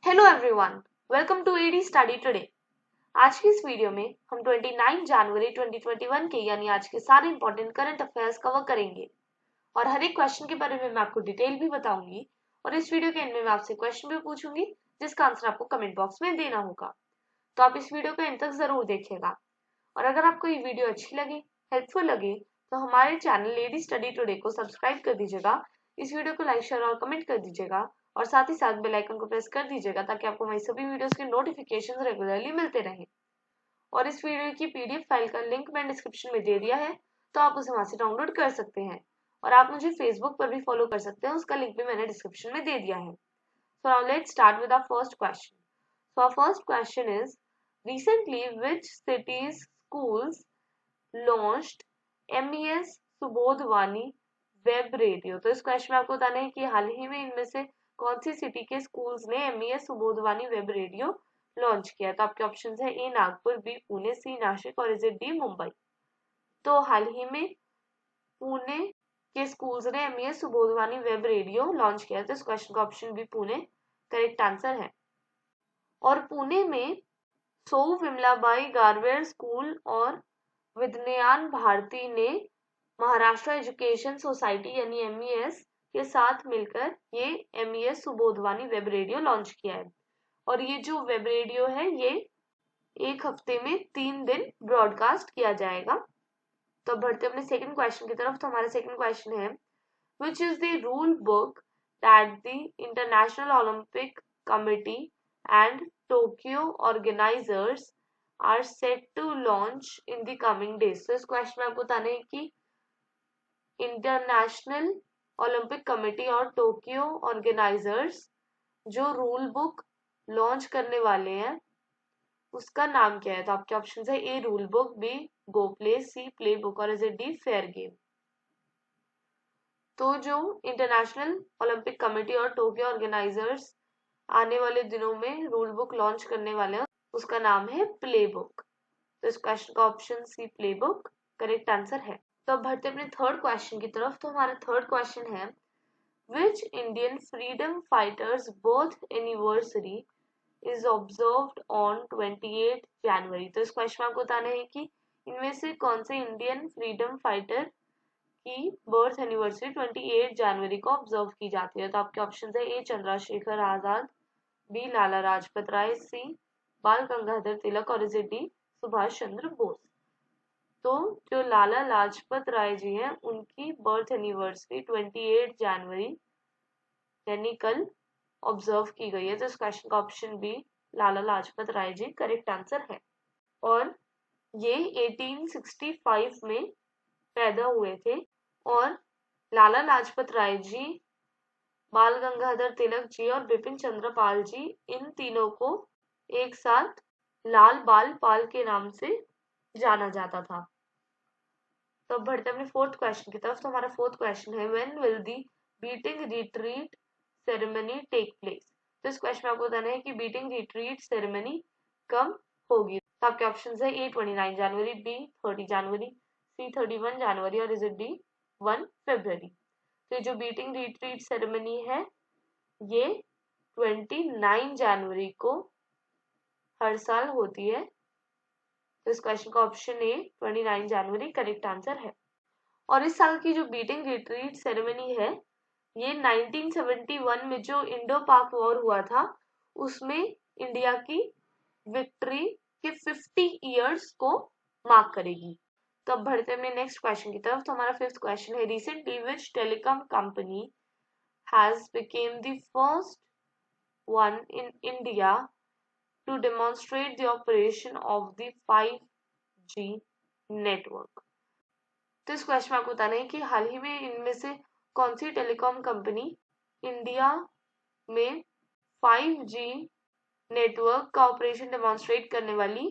Hello everyone, welcome to AD study today. आज की इस वीडियो में हम 29 जनवरी 2021 के यानी आज के सारे इंपॉर्टेंट करंट अफेयर्स कवर करेंगे और हर एक क्वेश्चन के बारे में मैं आपको डिटेल भी बताऊंगी और इस वीडियो के एंड में मैं आपसे क्वेश्चन भी पूछूंगी जिसका आंसर आपको कमेंट बॉक्स में देना होगा। तो आप इस वीडियो को एंड तक जरूर देखिएगा और अगर आपको ये वीडियो अच्छी लगे, हेल्पफुल लगे तो हमारे चैनल एडी स्टडी टुडे को सब्सक्राइब कर दीजिएगा, इस वीडियो को लाइक, शेयर और कमेंट कर दीजिएगा और साथ ही साथ बेल आइकन को प्रेस कर दीजिएगा ताकि आपको हमारी सभी वीडियोस के नोटिफिकेशन रेगुलरली मिलते रहें। और इस वीडियो की पीडीएफ फाइल का लिंक मैंने डिस्क्रिप्शन में दे दिया है, तो आप उसे वहां से डाउनलोड कर सकते हैं और आप मुझे फेसबुक पर भी फॉलो कर सकते हैं, उसका लिंक भी मैंने डिस्क्रिप्शन में दे दिया है। So now let's start with our first question. So our first question is, recently which cities schools launched MES Subodhvani web radio. तो इस क्वेश्चन में आपको बताना है कि हाल ही में इनमें से कौन सी सिटी के स्कूल्स ने MES Subodhvani web radio launch किया। तो आपके ऑप्शंस है ए नागपुर, बी पुणे, सी नासिक और इज इट डी मुंबई। तो हाल ही में पुणे के स्कूल्स ने MES Subodhvani web radio launch किया। तो इस क्वेश्चन का option B Pune correct answer है। और पुणे में सौ विमलाबाई गारवेर स्कूल और विज्ञान भारती ने महाराष्ट्र एजुकेशन सोसाइटी यानी MES के साथ मिलकर ये MES Subodhvani web radio launch किया है। और ये जो वेब रेडियो है ये एक हफ्ते में 3 दिन ब्रॉडकास्ट किया जाएगा। तो अब बढ़ते अपने सेकंड क्वेश्चन की तरफ। तो हमारा सेकंड क्वेश्चन है, which is the rule book that the International Olympic Committee and Tokyo organisers are set to launch in the coming days. तो इस क्वेश्चन में आपको बताना है कि इंटरनेशनल ओलंपिक कमेटी और टोक्यो ऑर्गेनाइजर्स जो रूल बुक लॉन्च करने वाले हैं उसका नाम क्या है। तो आपके ऑप्शन है A rule book, B go play, C play book और is it D fair game. तो जो इंटरनेशनल ओलंपिक कमेटी और टोक्यो ऑर्गेनाइजर्स आने वाले दिनों में रूल बुक लॉन्च करने वाले हैं उसका नाम है प्ले बुक। तो इस क्वेश्चन का option C play book correct answer है। तो अब बढ़ते अपने थर्ड क्वेश्चन की तरफ। तो हमारा थर्ड क्वेश्चन है, which Indian freedom fighters birth anniversary is observed on 28 जनवरी। तो इस क्वेश्चन में आपको बताना है कि इनमें से कौन से इंडियन फ्रीडम फाइटर की बर्थ एनिवर्सरी 28 जनवरी को ऑब्जर्व की जाती है। तो आपके ऑप्शन है ए चंद्रशेखर आजाद, बी लाला लाजपत राय, सी बाल गंगाधर तिलक और is it D Subhash Chandra Bose. तो जो लाला लाजपत राय जी हैं उनकी बर्थ एनिवर्सरी 28 जनवरी यानी कल ऑब्जर्व की गई है। तो इस क्वेश्चन का option B Lala Lajpat Rai ji correct answer है। और ये 1865 में पैदा हुए थे और लाला लाजपत राय जी, बाल गंगाधर तिलक जी और बिपिन चंद्र पाल जी इन तीनों को एक साथ लाल बाल पाल के नाम से जाना जाता था। तो अब बढ़ते अपने फोर्थ क्वेश्चन की तरफ। तो हमारा फोर्थ क्वेश्चन है, when will the Beating Retreat ceremony take place. तो इस क्वेश्चन में आपको बताना है कि बीटिंग रिट्रीट सेरेमनी कब होगी। तो आपके ऑप्शन है ए 29 जनवरी, बी 30 जनवरी, सी 31 जनवरी और इज इट डी 1 फरवरी। तो जो बीटिंग रिट्रीट सेरेमनी है ये 29 जनवरी को हर साल होती है। तो इस क्वेश्चन का option A 29 January correct answer है। और इस साल की जो बीटिंग रिट्रीट सेरेमनी है ये 1971 में जो इंडो पाक वॉर हुआ था उसमें इंडिया की विक्ट्री के 50 इयर्स को मार्क करेगी। तो अब बढ़ते हैं अपने नेक्स्ट क्वेश्चन की तरफ। तो हमारा फिफ्थ क्वेश्चन है, recently which telecom company has became the first one in India to demonstrate the operation of the 5G network। तो इस क्वेश्चन में आपको बताना है कि हाल ही में इनमें से कौन सी टेलीकॉम कंपनी इंडिया में 5G नेटवर्क का ऑपरेशन डेमोन्स्ट्रेट करने वाली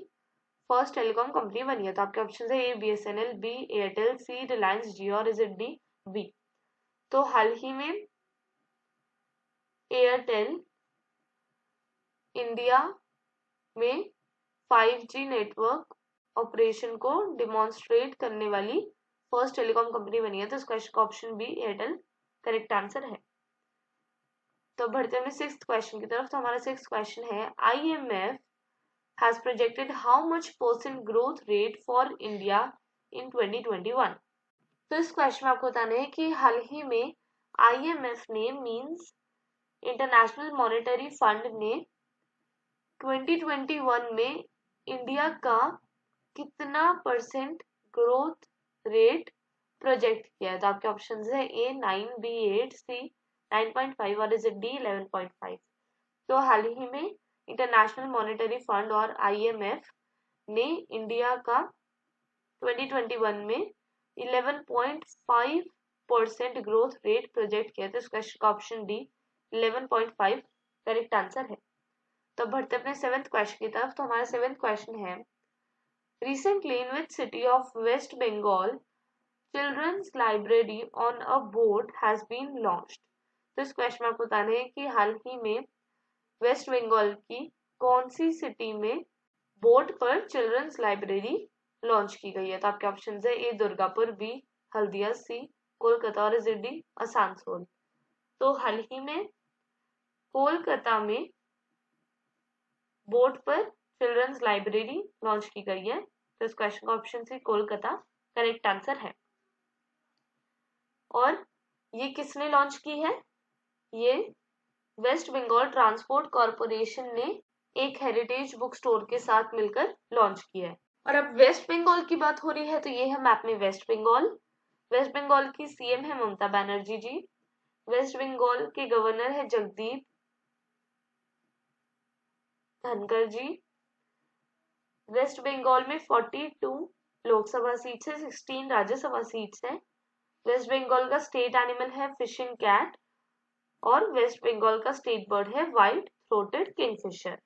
फर्स्ट टेलीकॉम कंपनी बनी है। तो आपके ऑप्शन है ए BSNL, बी एयरटेल, सी रिलायंस जियो और इज इट डी बी। तो हाल ही में एयरटेल इंडिया में 5G नेटवर्क ऑपरेशन को डिमॉन्स्ट्रेट करने वाली फर्स्ट टेलीकॉम कंपनी बनी है। तो इस क्वेश्चन का option B Airtel correct answer है। तो बढ़ते हैं सिक्स्थ क्वेश्चन की तरफ। तो हमारा सिक्स्थ क्वेश्चन है IMF has projected how much % growth rate for India in 2021। तो इस क्वेश्चन में आपको बताना है कि हाल ही में IMF ने मींस इंटरनेशनल मॉनेटरी फंड ने 2021 में इंडिया का कितना % ग्रोथ रेट प्रोजेक्ट किया है। तो आपके ऑप्शन है A 9, B 8, C 9.5 और इज D 11.5। तो हाल ही में इंटरनेशनल मॉनेटरी फंड और IMF ने इंडिया का 2021 में 11.5% ग्रोथ रेट प्रोजेक्ट किया। तो इस क्वेश्चन का ऑप्शन डी 11.5 करेक्ट आंसर है। तो बढ़ते अपने सेवेंथ क्वेश्चन की तरफ। तो हमारा सेवेंथ क्वेश्चन है recently in which city of West Bengal children's library on a boat has been launched. तो इस क्वेश्चन में आपको बताना है कि हाल ही में वेस्ट बंगाल की कौन सी सिटी में बोट पर चिल्ड्रंस लाइब्रेरी लॉन्च की गई है। तो आपके ऑप्शन है ए दुर्गापुर, बी हल्दिया, सी कोलकाता और इज डी आसनसोल। तो हाल ही में कोलकाता में बोट पर चिल्ड्रंस लाइब्रेरी लॉन्च की गई है। तो इस क्वेश्चन का option C Kolkata correct answer है। और ये किसने लॉन्च की है? ये वेस्ट बंगाल ट्रांसपोर्ट कॉरपोरेशन ने एक हेरिटेज बुक स्टोर के साथ मिलकर लॉन्च किया है। और अब वेस्ट बंगाल की बात हो रही है तो ये है मैप में वेस्ट बंगाल। वेस्ट बंगाल की सीएम है ममता बनर्जी जी। वेस्ट बंगाल के गवर्नर है जगदीप धनखड़ जी। वेस्ट बंगाल में 42 लोकसभा सीट्स है, 16 राज्यसभा सीट्स है। वेस्ट बंगाल का स्टेट एनिमल है फिशिंग कैट और वेस्ट बंगाल का स्टेट बर्ड है व्हाइट थ्रोटेड किंगफिशर।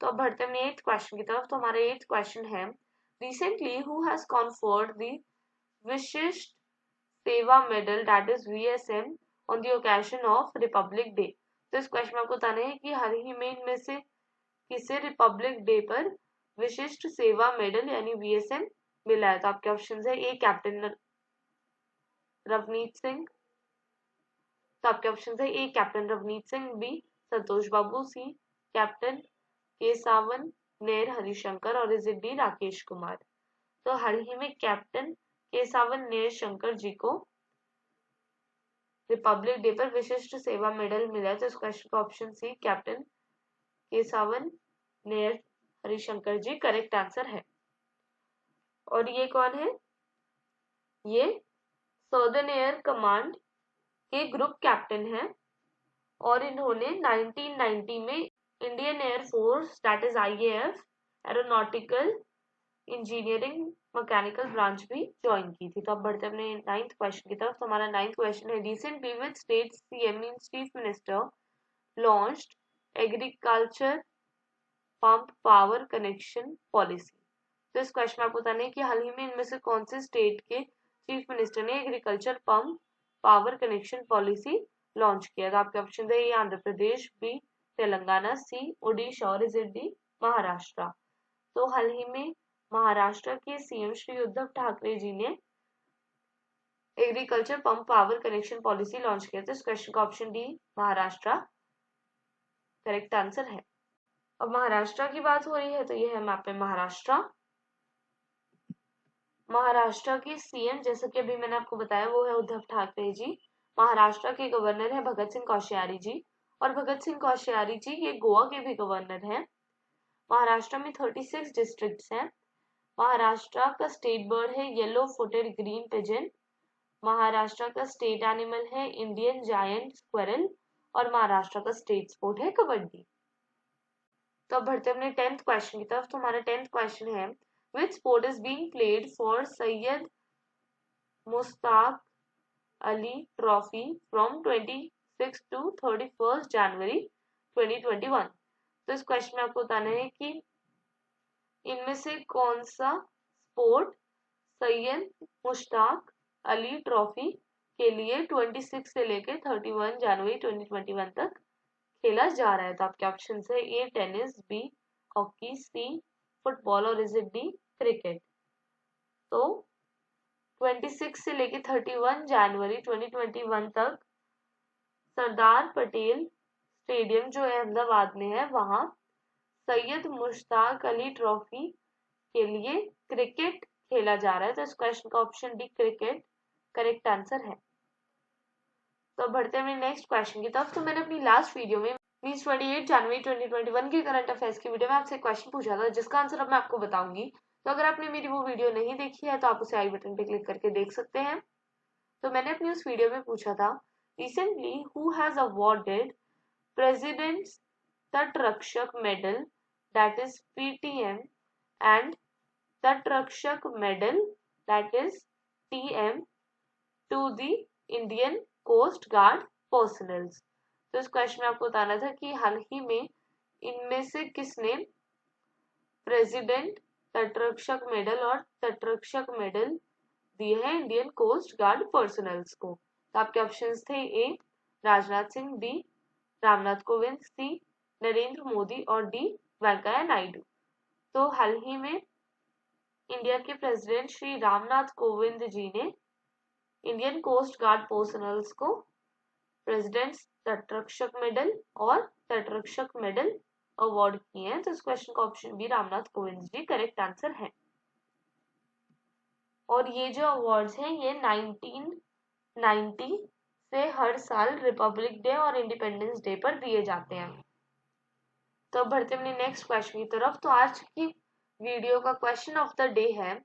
तो अब बढ़ते हैं 8th क्वेश्चन की तरफ। तो हमारा 8th क्वेश्चन है recently who has conferred the विशिष्ट सेवा medal that is VSM on the occasion of Republic day. तो इस क्वेश्चन में आपको बताना है कि हाल ही में इनमें से किसे रिपब्लिक डे पर विशिष्ट सेवा मेडल यानी VSM मिला है। तो आपके ऑप्शन है ए कैप्टन रवनीत सिंह। तो आपके ऑप्शन है A captain Ravneet Singh, B Santosh Babu, C captain Kesavan Nair Harishankar और इज डी राकेश कुमार। तो हाल ही में कैप्टन केसावन नेर शंकर जी को रिपब्लिक डे पर विशिष्ट सेवा मेडल मिला है। तो इस क्वेश्चन का ऑप्शन सी कैप्टन केसावन नेर हरिशंकर जी करेक्ट आंसर है। और ये कौन है? ये सदर्न एयर कमांड के ग्रुप कैप्टन है और इन्होंने 1990 में Indian air force that is IAF aeronautical engineering mechanical branch भी ज्वाइन की थी। तो अब बढ़ते अपने 9th क्वेश्चन की तरफ। तो हमारा 9th क्वेश्चन है recently which state CM means chief minister launched agriculture pump power connection policy. तो इस क्वेश्चन में आपको बताना है कि हाल ही में इनमें से कौन से स्टेट के चीफ मिनिस्टर ने agriculture pump power connection policy launch किया। तो आपके ऑप्शन है ए आंध्र प्रदेश, बी तेलंगाना, सी ओडिशा और इज डी महाराष्ट्र। तो हाल ही में महाराष्ट्र के CM श्री उद्धव ठाकरे जी ने agriculture pump power connection policy launch किया। तो इस क्वेश्चन का option D Maharashtra correct answer है। अब महाराष्ट्र की बात हो रही है तो ये है मैप में महाराष्ट्र। महाराष्ट्र के CM जैसा कि अभी मैंने आपको बताया वो है उद्धव ठाकरे जी। महाराष्ट्र के गवर्नर है भगत सिंह कोश्यारी जी और भगत सिंह कोश्यारी जी ये गोवा के भी गवर्नर हैं। महाराष्ट्र में 36 डिस्ट्रिक्ट्स हैं। महाराष्ट्र का स्टेट बर्ड है yellow footed green pigeon. Maharashtra का स्टेट एनिमल है इंडियन जायंट स्क्विरल और महाराष्ट्र का स्टेट स्पोर्ट है कबड्डी। तो अब बढ़ते अपने 10th क्वेश्चन की तरफ। तो हमारा 10th क्वेश्चन है which sport is being played for Syed Mushtaq Ali trophy from 26 to 31 जनवरी 2021। तो इस क्वेश्चन में आपको बताना है कि इनमें से कौन सा स्पोर्ट सैयद मुश्ताक अली ट्रॉफी के लिए 26 से लेकर 31 जनवरी 2021 तक खेला जा रहा है। तो आपके ऑप्शन है A tennis, B hockey, C football और इज डी क्रिकेट। तो 26 से लेकर 31 जनवरी 2021 तक सरदार पटेल स्टेडियम जो है अहमदाबाद में है, वहां सैयद मुश्ताक अली ट्रॉफी के लिए क्रिकेट खेला जा रहा है। तो इस क्वेश्चन का option D cricket correct answer है। तो बढ़ते हैं नेक्स्ट क्वेश्चन की तरफ। तो मैंने अपनी लास्ट वीडियो में मीन्स 28 जनवरी 2021 के करंट अफेयर्स की वीडियो में आपसे क्वेश्चन पूछा था, जिसका आंसर अब मैं आपको बताऊंगी। तो अगर आपने मेरी वो वीडियो नहीं देखी है तो आप उसे आई बटन पे क्लिक करके देख सकते हैं। तो मैंने अपनी उस वीडियो में पूछा था, recently who has awarded president's तटरक्षक medal that is PTM and तटरक्षक medal that is TM to the Indian Coast Guard personnels. तो इस क्वेश्चन में आपको बताना था कि हाल ही में इनमें से किसने प्रेसिडेंट तटरक्षक मेडल और तटरक्षक मेडल दिए हैं इंडियन कोस्ट गार्ड पर्सनल्स को। तो आपके ऑप्शंस थे ए राजनाथ सिंह, बी रामनाथ कोविंद, सी नरेंद्र मोदी और डी वेंकैया नायडू। तो हाल ही में इंडिया के प्रेसिडेंट श्री रामनाथ कोविंद जी ने इंडियन कोस्ट गार्ड पर्सनल्स को प्रेसिडेंट तटरक्षक मेडल और तटरक्षक मेडल अवार्ड किए हैं। तो इस क्वेश्चन का option B Ramnath Kovind ji correct answer है। और ये जो अवार्ड्स हैं ये 1990 से हर साल रिपब्लिक डे और इंडिपेंडेंस डे पर दिए जाते हैं। तो अब बढ़ते हैं नेक्स्ट क्वेश्चन की तरफ। तो आज की वीडियो का क्वेश्चन ऑफ द डे है,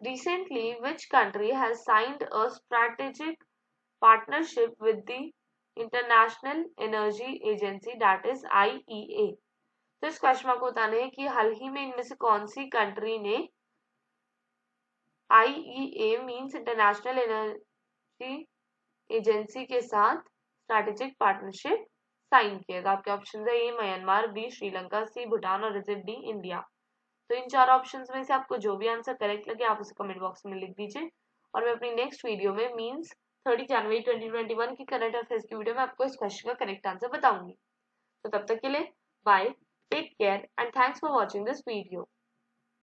recently which country has signed a strategic partnership with the International Energy Agency that is IEA। तो इस क्वेश्चन में आपको बताना है कि हाल ही में इनमें से कौन सी कंट्री ने IEA means international energy agency के साथ स्ट्रैटेजिक पार्टनरशिप साइन किया। तो आपके ऑप्शन है ए म्यांमार, बी श्रीलंका, सी भूटान और डी इंडिया। तो इन चार ऑप्शंस में से आपको जो भी आंसर करेक्ट लगे आप उसे कमेंट बॉक्स में लिख दीजिए। और मैं अपनी नेक्स्ट वीडियो में मीन्स 30 जनवरी 2021 की करंट अफेयर्स की वीडियो में आपको इस क्वेश्चन का करेक्ट आंसर बताऊंगी। तो तब तक के लिए bye, take care and thanks for watching this video.